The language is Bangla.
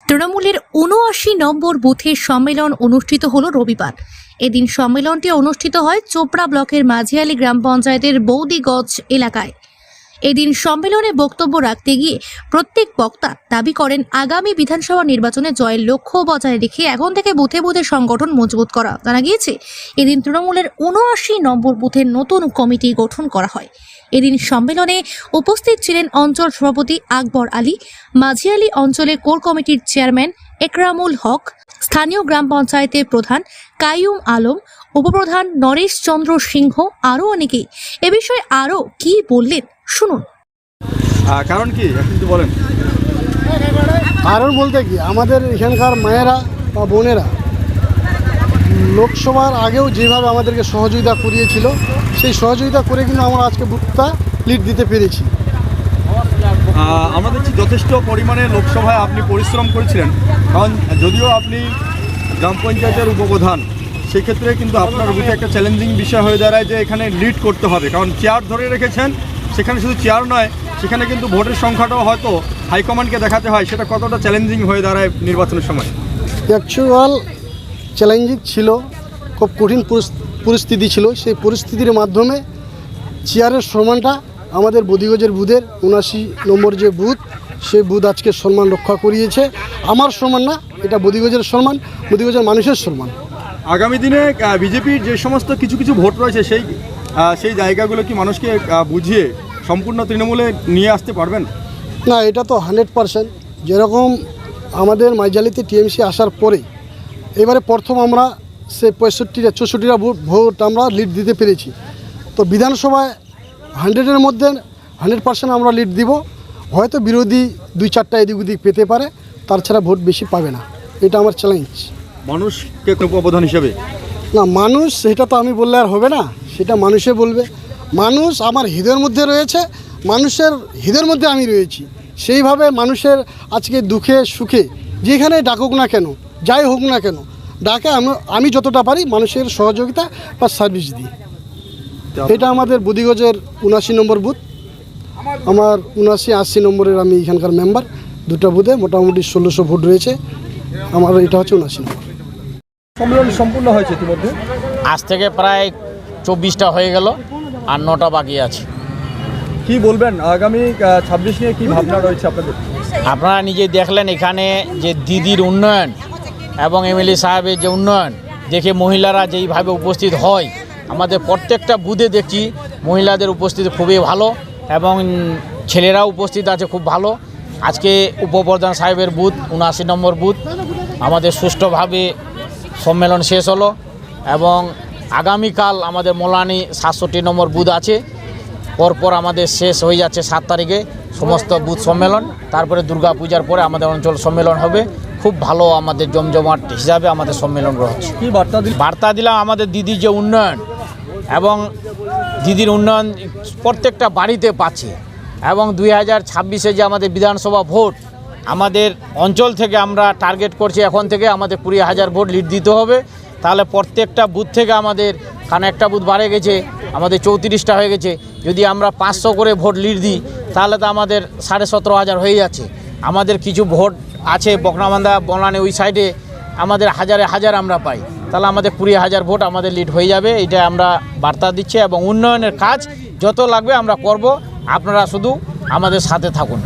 তৃণমূলের ৭৯ নম্বর বুথের সম্মেলন অনুষ্ঠিত হলো রবিবার। এদিন সম্মেলনটি অনুষ্ঠিত হয় চোপড়া ব্লকের মাঝিয়ালি গ্রাম পঞ্চায়েতের বৌদিগঞ্জ এলাকায়। এদিন সম্মেলনে বক্তব্য রাখতে গিয়ে প্রত্যেক বক্তা দাবি করেন আগামী বিধানসভা নির্বাচনে জয়ের লক্ষ্য বজায় রেখে এখন থেকে বুথে বুথে সংগঠন মজবুত করা। জানা গিয়েছে এদিন তৃণমূলের ৭৯ নম্বর বুথের নতুন কমিটি গঠন করা হয়। এদিন সম্মেলনে উপস্থিত ছিলেন অঞ্চল সভাপতি আকবর আলী, মাঝিয়ালি অঞ্চলের কোর কমিটির চেয়ারম্যান একরামুল হক, স্থানীয় গ্রাম পঞ্চায়েতের প্রধান কাইয়ুম আলম, উপপ্রধান নরেশ চন্দ্র সিংহ, আরও অনেকেই। এ বিষয়ে আরও কি বললেন শুনুন। কারণ কি একটু বলেন। কারণ বলতে কি, আমাদের এখানকার মায়েরা বা বোনেরা লোকসভার আগেও যেভাবে আমাদেরকে সহযোগিতা করিয়েছিল, সেই সহযোগিতা করে কিন্তু আমরা আজকে বুথটা লিড দিতে পেরেছি। আমাদের যথেষ্ট পরিমাণে লোকসভায় আপনি পরিশ্রম করেছিলেন, কারণ যদিও আপনি গ্রাম পঞ্চায়েতের উপপ্রধান, সেক্ষেত্রে কিন্তু আপনার বুথে একটা চ্যালেঞ্জিং বিষয় হয়ে দাঁড়ায় যে এখানে লিড করতে হবে, কারণ চেয়ার ধরে রেখেছেন। সেখানে শুধু চেয়ার নয়, সেখানে কিন্তু ভোটের সংখ্যাটাও হয়তো হাইকমান্ডকে দেখাতে হয়। সেটা কতটা চ্যালেঞ্জিং হয়ে দাঁড়ায় নির্বাচনের সময়? অ্যাকচুয়াল চ্যালেঞ্জিং ছিল, খুব কঠিন পরিস্থিতি ছিল। সেই পরিস্থিতির মাধ্যমে চেয়ারের সম্মানটা আমাদের বৌদিগঞ্জের বুথের ৭৯ নম্বর যে বুথ, সেই বুথ আজকে সম্মান রক্ষা করিয়েছে। আমার সম্মান না, এটা বৌদিগঞ্জের সম্মান, বৌদিগঞ্জের মানুষের সম্মান। আগামী দিনে বিজেপির যে সমস্ত কিছু কিছু ভোট রয়েছে, সেই জায়গাগুলো কি মানুষকে বুঝিয়ে সম্পূর্ণ তৃণমূলে নিয়ে আসতে পারবেন? না, এটা তো 100%। যেরকম আমাদের মাইজালিতে টিএমসি আসার পরে এবারে প্রথম আমরা সে 65-64টা ভোট আমরা লিড দিতে পেরেছি। তো বিধানসভায় 100-এর মধ্যে 100% আমরা লিড দিব। হয়তো বিরোধী 2-4টা এদিক ওদিক পেতে পারে, তার ছাড়া ভোট বেশি পাবে না। এটা আমার চ্যালেঞ্জ। মানুষকে উপপ্রধান হিসেবে না, মানুষ সেটা তো আমি বললে আর হবে না, সেটা মানুষে বলবে। মানুষ আমার হৃদয়ের মধ্যে রয়েছে, মানুষের হৃদয়ের মধ্যে আমি রয়েছি। সেইভাবে মানুষের আজকে দুঃখে সুখে যেখানে ডাকুক না কেন, যাই হোক না কেন, ডাকে আমি যতটা পারি মানুষের সহযোগিতা বা সার্ভিস দিই। এটা আমাদের বৌদিগঞ্জের ৭৯ নম্বর বুথ। আমার ৭৯-৮০ নম্বরের আমি এখানকার মেম্বার। দুটো বুথে মোটামুটি ১৬০০ ভোট রয়েছে। আমার এটা হচ্ছে ৭৯ নম্বর। সম্মেলন সম্পূর্ণ হয়েছে ইতিমধ্যে। আজ থেকে প্রায় 24টা হয়ে গেল, আর 9টা বাকি আছে। কি বলবেন আগামী 26 নিয়ে কি ভাবনা রয়েছে আপনাদের? আপনারা নিজেই দেখলেন এখানে যে দিদির উন্নয়ন এবং এমএলএ সাহেবের যে উন্নয়ন দেখে মহিলারা যেইভাবে উপস্থিত হয়, আমাদের প্রত্যেকটা বুথে দেখছি মহিলাদের উপস্থিতি খুবই ভালো এবং ছেলেরাও উপস্থিত আছে খুব ভালো। আজকে উপপ্রধান সাহেবের বুথ ৭৯ নম্বর বুথ আমাদের সুষ্ঠুভাবে সম্মেলন শেষ হলো এবং আগামীকাল আমাদের মোলানি ৬৭ নম্বর বুথ আছে। পরপর আমাদের শেষ হয়ে যাচ্ছে 7 তারিখে সমস্ত বুথ সম্মেলন। তারপরে দুর্গা পূজার পরে আমাদের অঞ্চল সম্মেলন হবে। খুব ভালো আমাদের জমজমাট হিসাবে আমাদের সম্মেলন রয়েছে। কি বার্তা দিলাম আমাদের দিদির যে উন্নয়ন এবং দিদির উন্নয়ন প্রত্যেকটা বাড়িতে পাচ্ছে এবং 2026-এ যে আমাদের বিধানসভা ভোট, আমাদের অঞ্চল থেকে আমরা টার্গেট করছি এখন থেকে আমাদের 20,000 ভোট লিড দিতে হবে। তাহলে প্রত্যেকটা বুথ থেকে আমাদের, কারণ একটা বুথ বাড়ে গেছে, আমাদের 34টা হয়ে গেছে, যদি আমরা 500 করে ভোট লিড দিই তাহলে তো আমাদের 17,500 হয়ে যাচ্ছে। আমাদের কিছু ভোট আছে বকনাবান্ধা বনানি ওই সাইডে, আমাদের হাজারে আমরা পাই, তাহলে আমাদের 20,000 ভোট আমাদের লিড হয়ে যাবে। এটা আমরা বার্তা দিচ্ছি এবং উন্নয়নের কাজ যত লাগবে আমরা করব, আপনারা শুধু আমাদের সাথে থাকুন।